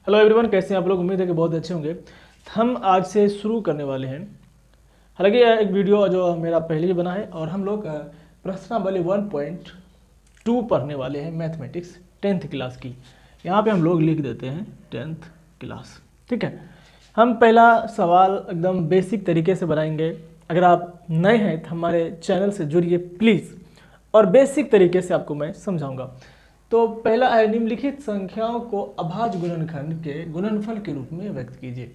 Hello everyone, कैसे हैं आप लोग। उम्मीद है कि बहुत अच्छे होंगे। हम आज से शुरू करने वाले हैं। हालांकि यह एक वीडियो जो मेरा पहले ही बना है और हम लोग प्रश्नावली 1.2 पढ़ने वाले हैं, मैथमेटिक्स 10th क्लास की। यहाँ पे हम लोग लिख देते हैं 10th क्लास। ठीक है, हम पहला सवाल एकदम बेसिक तरीके से बनाएंगे। अगर आप नए हैं तो हमारे चैनल से जुड़िए प्लीज़, और बेसिक तरीके से आपको मैं समझाऊंगा। तो पहला है, निम्नलिखित संख्याओं को अभाज्य गुणनखंड के गुणनफल के रूप में व्यक्त कीजिए।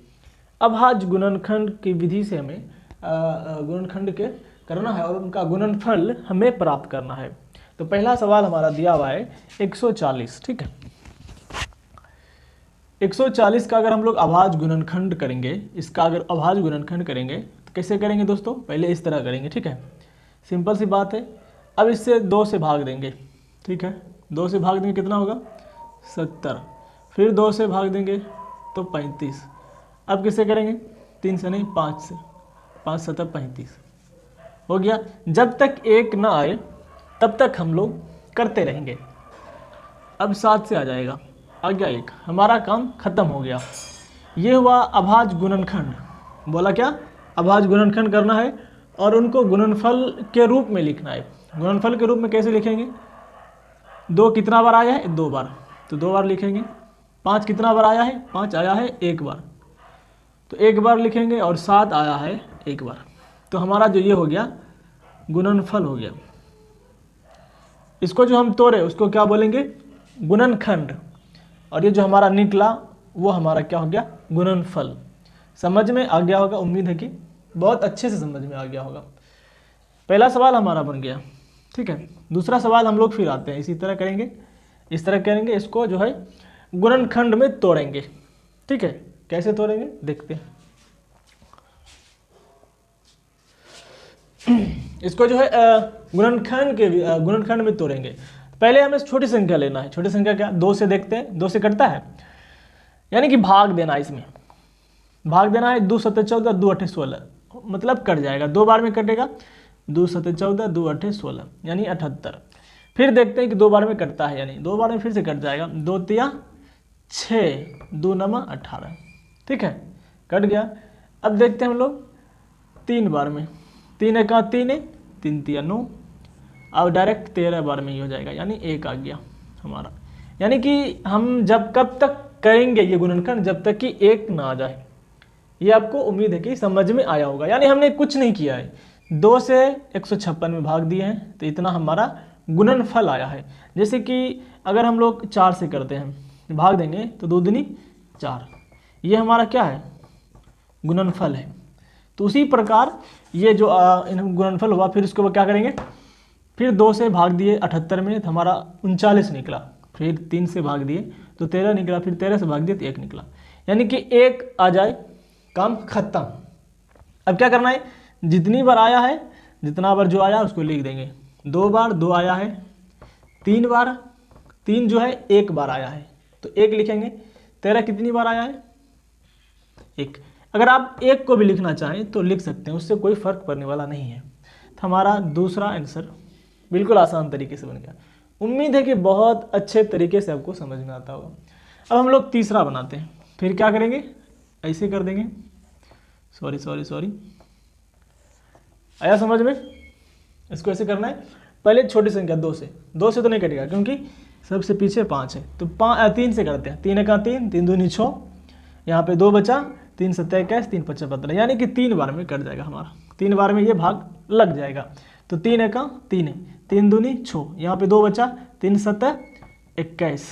अभाज्य गुणनखंड की विधि से हमें गुणनखंड के करना है और उनका गुणनफल हमें प्राप्त करना है। तो पहला सवाल हमारा दिया हुआ है 140। ठीक है, 140 का अगर हम लोग अभाज्य गुणनखंड करेंगे, इसका अगर अभाज्य गुणनखंड करेंगे तो कैसे करेंगे दोस्तों? पहले इस तरह करेंगे। ठीक है, सिंपल सी बात है। अब इससे 2 से भाग देंगे। ठीक है, 2 से भाग देंगे कितना होगा? 70। फिर 2 से भाग देंगे तो 35। अब किससे करेंगे? 3 से नहीं, 5 से। 5 7 35 हो गया। जब तक 1 ना आए तब तक हम लोग करते रहेंगे। अब 7 से आ जाएगा, आ गया 1, हमारा काम खत्म हो गया। ये हुआ अभाज्य गुणनखंड। बोला क्या? अभाज्य गुणनखंड करना है और उनको गुणनफल के रूप में लिखना है। गुणनफल के रूप में कैसे लिखेंगे? 2 कितना बार आया है? 2 बार, तो 2 बार लिखेंगे। 5 कितना बार आया है? 5 आया है 1 बार, तो 1 बार लिखेंगे। और 7 आया है 1 बार। तो हमारा जो ये हो गया गुणनफल हो गया। इसको जो हम तोड़े उसको क्या बोलेंगे? गुणनखंड। और ये जो हमारा निकला वो हमारा क्या हो गया? गुणनफल। समझ में आ गया होगा, उम्मीद है कि बहुत अच्छे से समझ में आ गया होगा। पहला सवाल हमारा बन गया। ठीक है, दूसरा सवाल हम लोग फिर आते हैं, इसी तरह करेंगे। इस तरह करेंगे, इसको जो है गुणनखंड में तोड़ेंगे। ठीक है, कैसे तोड़ेंगे देखते हैं। इसको जो है गुणनखंड में तोड़ेंगे। पहले हमें छोटी संख्या लेना है। छोटी संख्या क्या? 2 से देखते हैं, 2 से कटता है, यानी कि भाग देना है। इसमें भाग देना है। 2 7 14, 2 8 16, मतलब कट जाएगा। 2 बार में कटेगा। 2 7 14, 2 8 16, यानी 78। फिर देखते हैं कि 2 बार में कटता है, यानी 2 बार में फिर से कट जाएगा। 2 तिया 6, 2 9 18। ठीक है, कट गया। अब देखते हैं हम लोग 3 बार में। 3 एका 3 है, 3 तिया 9। अब डायरेक्ट 13 बार में ही हो जाएगा, यानी 1 आ गया हमारा। यानी कि हम जब कब तक करेंगे ये गुणनखंड? जब तक कि 1 ना आ जाए। ये आपको उम्मीद है कि समझ में आया होगा। यानी हमने कुछ नहीं किया है, 2 से 156 में भाग दिए हैं, तो इतना हमारा गुणनफल आया है। जैसे कि अगर हम लोग 4 से करते हैं, भाग देंगे तो 2 दूनी 4, ये हमारा क्या है? गुणनफल है। तो उसी प्रकार ये जो गुणनफल हुआ, फिर इसको क्या करेंगे? फिर 2 से भाग दिए 78 में, तो हमारा 39 निकला। फिर 3 से भाग दिए तो 13 निकला। फिर 13 से भाग दिए तो 1 निकला, यानी कि 1 आ जाए, काम खत्म। अब क्या करना है? जितनी बार आया है, जितना बार जो आया उसको लिख देंगे। 2 बार 2 आया है, 3 बार 3 जो है 1 बार आया है, तो 1 लिखेंगे। 13 कितनी बार आया है? 1। अगर आप 1 को भी लिखना चाहें तो लिख सकते हैं, उससे कोई फर्क पड़ने वाला नहीं है। तो हमारा दूसरा आंसर बिल्कुल आसान तरीके से बन गया। उम्मीद है कि बहुत अच्छे तरीके से आपको समझ में आता होगा। अब हम लोग तीसरा बनाते हैं। फिर क्या करेंगे? ऐसे कर देंगे। सॉरी, आया समझ में? इसको ऐसे करना है। पहले छोटी संख्या 2 से तो नहीं कटेगा, क्योंकि सबसे पीछे 5 है। तो 3 से करते हैं। 3 एका 3, 3 दूनी 6, यहाँ पे 2 बचा। 3 7 21, 3 5 15, यानी कि 3 बार में कट जाएगा हमारा। 3 बार में ये भाग लग जाएगा। तो 3 एका 3 है, 3 दूनी 6, यहाँ पे 2 बचा। 3 7 21,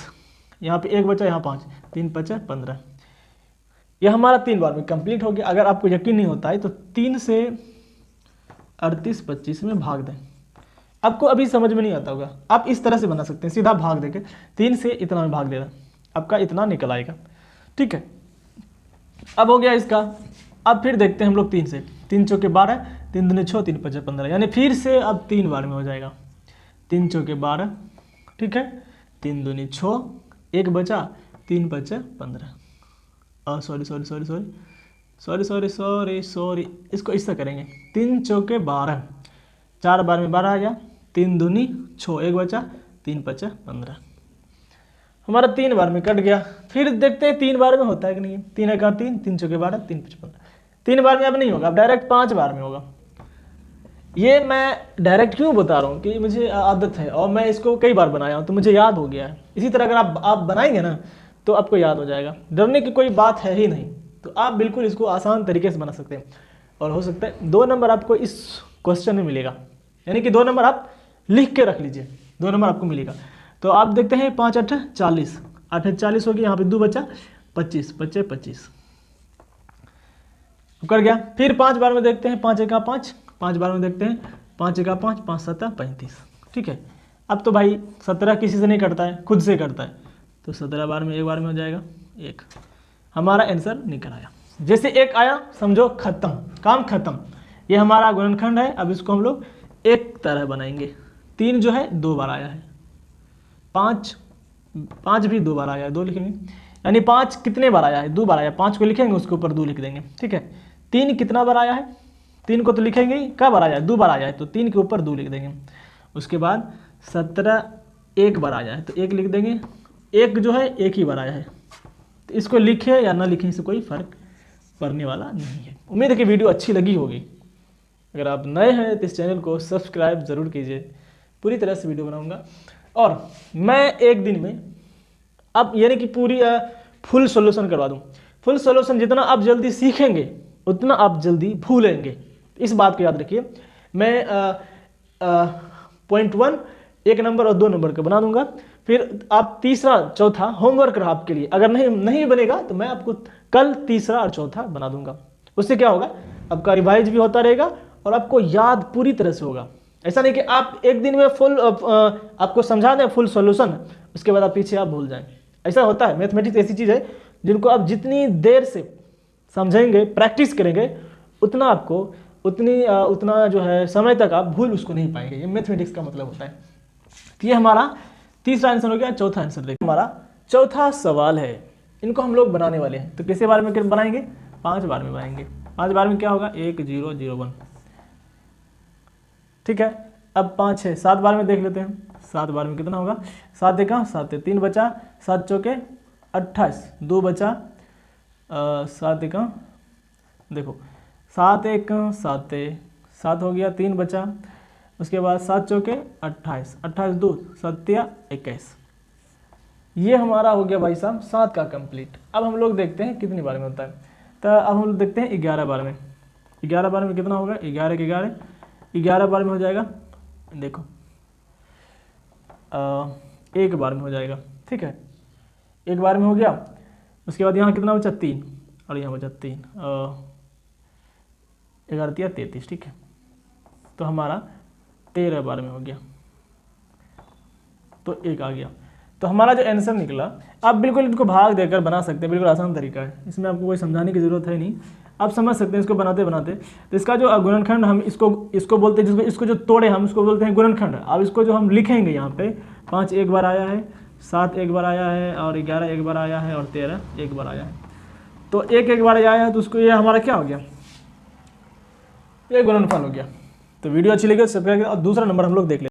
यहाँ पे 1 बचा, यहाँ 5, 3 5 15। यह हमारा 3 बार में कंप्लीट हो गया। अगर आपको यकीन नहीं होता है तो 3 से 38 25 में भाग दें। आपको अभी समझ में नहीं आता होगा, आप इस तरह से बना सकते हैं, सीधा भाग देके 3 से इतना में भाग देना, आपका इतना निकल आएगा। ठीक है, अब हो गया इसका। अब फिर देखते हैं हम लोग 3 से। 3 चौके 12, 3 दूनी 6, 3 5 15, यानी फिर से अब 3 बार में हो जाएगा। 3 चौके 12, ठीक है, 3 दूनी 6, 1 बचा, 3 5 15। सॉरी, इसको इससे करेंगे। 3 चौके 12, 4 बार में 12 आ गया। 3 दूनी 6, 1 बचा, 3 5 15। हमारा 3 बार में कट गया। फिर देखते हैं 3 बार में होता है कि नहीं। 3 एका 3, 3 चौके 12, 3 5 15। 3 बार में अब नहीं होगा, अब डायरेक्ट 5 बार में होगा। ये मैं डायरेक्ट क्यों बता रहा हूँ कि मुझे आदत है और मैं इसको कई बार बनाया हूँ तो मुझे याद हो गया है। इसी तरह अगर आप बनाएंगे ना तो आपको याद हो जाएगा, डरने की कोई बात है ही नहीं। तो आप बिल्कुल इसको आसान तरीके से बना सकते हैं और हो सकता है 2 नंबर आपको इस क्वेश्चन में मिलेगा, यानी कि 2 नंबर आप लिख के रख लीजिए, 2 नंबर आपको मिलेगा। तो आप देखते हैं 5 8 40, 8 40 हो गया, यहाँ पे 2 बचा 25, 25 25 कर गया। फिर 5 बार में देखते हैं, 5 एका 5, 5 बार में देखते हैं, 5 एका 5, 5 7 35। ठीक है, अब तो भाई 17 किसी से नहीं करता है, खुद से करता है, तो 17 बार में एक बार में हो जाएगा 1। हमारा आंसर निकल आया। जैसे 1 आया समझो खत्म, काम खत्म। ये हमारा गुणनखंड है। अब इसको हम लोग एक तरह बनाएंगे। 3 जो है 2 बार आया है, 5 भी 2 बार आया है, 2 लिखेंगे, यानी 5 कितने बार आया है, 2 बार आया। 5 को लिखेंगे, उसके ऊपर 2 लिख देंगे। ठीक है, 3 कितना बार आया है, 3 को तो लिखेंगे ही, कब बार आया है, 2 बार आया है, तो 3 के ऊपर 2 लिख देंगे। उसके बाद 17 1 बार आया है तो 1 लिख देंगे। 1 जो है 1 ही बार आया है, तो इसको लिखें या ना लिखें इससे कोई फर्क पड़ने वाला नहीं है। उम्मीद है कि वीडियो अच्छी लगी होगी। अगर आप नए हैं तो इस चैनल को सब्सक्राइब ज़रूर कीजिए। पूरी तरह से वीडियो बनाऊंगा और मैं एक दिन में अब यानी कि पूरी फुल सॉल्यूशन करवा दूं। फुल सॉल्यूशन जितना आप जल्दी सीखेंगे उतना आप जल्दी भूलेंगे, इस बात को याद रखिए। मैं पॉइंट 1 1 नंबर और 2 नंबर का बना दूंगा, फिर आप तीसरा चौथा होमवर्क रहा आपके लिए। अगर नहीं बनेगा तो मैं आपको कल तीसरा और चौथा बना दूंगा। उससे क्या होगा, आपका रिवाइज भी होता रहेगा और आपको याद पूरी तरह से होगा। ऐसा नहीं कि आप एक दिन में फुल आपको समझा दें फुल सॉल्यूशन, उसके बाद आप पीछे आप भूल जाएं। ऐसा होता है, मैथमेटिक्स ऐसी चीज़ है जिनको आप जितनी देर से समझेंगे, प्रैक्टिस करेंगे, उतना आपको उतना जो है समय तक आप भूल उसको नहीं पाएंगे। ये मैथमेटिक्स का मतलब होता है। तो ये हमारा तीसरा आंसर हो गया। चौथा आंसर देखिए, हमारा चौथा सवाल है, इनको हम लोग बनाने वाले हैं। तो किसी बार में बनाएंगे, 5 बार में बनाएंगे। 5 बार में क्या होगा, 1 0 0 1। ठीक है, अब 5 है, 7 बार में देख लेते हैं। 7 बार में कितना होगा, 7 एका 7 है, 3 बचा, 7 चौके 28, 2 बचा, 7 एका देखो 7 1 7 7 हो गया, 3 बचा, उसके बाद 7 चौके 28, 28 2 7 21। ये हमारा हो गया भाई साहब 7 का कंप्लीट। अब हम लोग देखते हैं कितनी बार में होता है। तो अब हम लोग देखते हैं 11 बार में। 11 बार में कितना होगा, 11 के 11, 11 बार में हो जाएगा। देखो 1 बार में हो जाएगा। ठीक है, 1 बार में हो गया। उसके बाद यहाँ कितना बचा, 3, और यहाँ बचा 3, 11 3 33। ठीक है, तो हमारा 13 बार में हो गया, तो 1 आ गया। तो हमारा जो आंसर निकला, आप बिल्कुल इनको भाग देकर बना सकते हैं, बिल्कुल आसान तरीका है, इसमें आपको कोई समझाने की ज़रूरत है नहीं, आप समझ सकते हैं इसको बनाते बनाते। तो इसका जो गुणनखंड हम इसको बोलते हैं, इसको जो तोड़े हम उसको बोलते हैं गुणनखंड। अब इसको जो हम लिखेंगे यहाँ पे, 5 1 बार आया है, 7 1 बार आया है, और 11 1 बार आया है, और 13 1 बार आया है। तो 1 1 बार आया है, तो उसको ये हमारा क्या हो गया, ये गुणनफल हो गया। तो वीडियो अच्छी लगी तो सब्सक्राइब करें। और दूसरा नंबर हम लोग देख लेते हैं।